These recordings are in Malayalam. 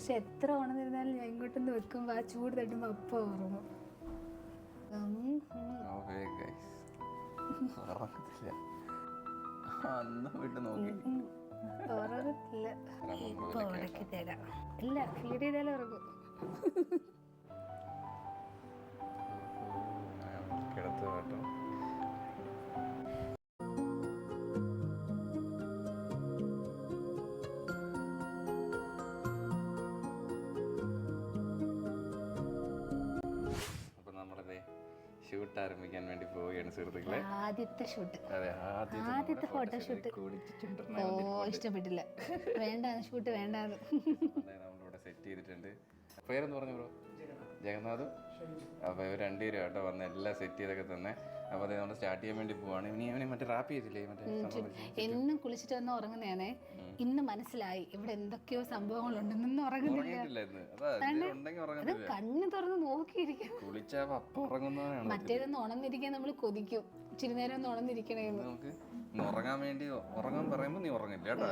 പക്ഷെ എത്ര ഉണർന്നിരുന്നാലും ഞാൻ ഇങ്ങോട്ടൊന്ന് വെക്കുമ്പോൾ ആ ചൂട് തട്ടുമ്പോൾ അപ്പം ഉറങ്ങും. ഉറങ്ങത്തില്ല. ഇപ്പൊ ഉറക്കി തരാം. ഇല്ല, ഫീഡ് ചെയ്താലും ഉറങ്ങും. ഷൂട്ട് ആരംഭിക്കാൻ വേണ്ടി പോവുകയാണ് സുഹൃത്തുക്കളെ. ആദ്യത്തെ ഷൂട്ട്, ആദ്യത്തെ ഫോട്ടോഷൂട്ട്. ഓ, ഇഷ്ടപ്പെട്ടില്ല, വേണ്ടാന്ന് ഷൂട്ട് വേണ്ടാന്ന്. നമ്മളിവിടെ സെറ്റ് ചെയ്തിട്ടുണ്ട്. പേരെന്ന് പറഞ്ഞു ബ്രോ? ജഗന്നാഥും. അപ്പോൾ ഇവർ രണ്ടുപേരും കേട്ടോ വന്ന് എല്ലാം സെറ്റ് ചെയ്തൊക്കെ തന്നെ. അപ്പോൾ അത് നമ്മൾ സ്റ്റാർട്ട് ചെയ്യാൻ വേണ്ടി പോവാണ്. ഇനി അവനെ മറ്റേ റാപ്പ് ചെയ്തില്ലേ, എന്നും കുളിച്ചിട്ട് വന്ന് ഉറങ്ങുന്നതാണേ. ഇന്ന് മനസ്സിലായി ഇവിടെ എന്തൊക്കെയോ സംഭവങ്ങളുണ്ടെന്ന്. ഉറങ്ങുന്നില്ല, കണ്ണ് തുറന്ന് നോക്കിയിരിക്കും. മറ്റേതൊന്ന് ഉണർന്നിരിക്കാൻ നമ്മൾ കൊതിക്കും, ഇച്ചിരി നേരം ഒന്ന് ഉണർന്നിരിക്കണേന്ന്. ഉറങ്ങാൻ വേണ്ടി ഉറങ്ങാൻ പറയുമ്പോ നീ ഉറങ്ങില്ല കേട്ടോ.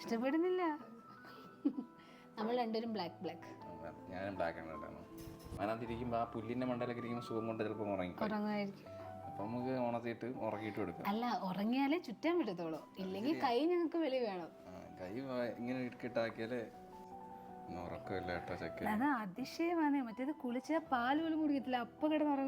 ഇഷ്ടപ്പെടുന്നില്ല. നമ്മൾ രണ്ടുപേരും ബ്ലാക്ക്. ഞാനും ബ്ലാക്ക് ആണ് കേട്ടോ. അതിനകത്തിരിക്കുമ്പോൾ ആ പുല്ലിന്റെ മണ്ടയിലൊക്കെ ഇരിക്കുമ്പോൾ സുഖം കൊണ്ട് ചിലപ്പോൾ ഉറങ്ങുമായിരിക്കും. അപ്പൊ നമുക്ക് ഉണർത്തിയിട്ട് ഉറക്കിയിട്ട് കൊടുക്കാം. അല്ല, ഉറങ്ങിയാലേ ചുറ്റാൻ വിടത്തോളൂ, ഇല്ലെങ്കിൽ കൈ ഞങ്ങൾക്ക് വെളി വേണം. കൈ ഇങ്ങനെ ഇട്ടാക്കിയാലേ ഉറക്കമില്ല കേട്ടോ ചെക്ക്. അതാ അതിശയമാണ്. മറ്റേത് കുളിച്ചാൽ പാല് പോലും കുടിക്കത്തില്ല, അപ്പൊ കിടന്നുറങ്ങും.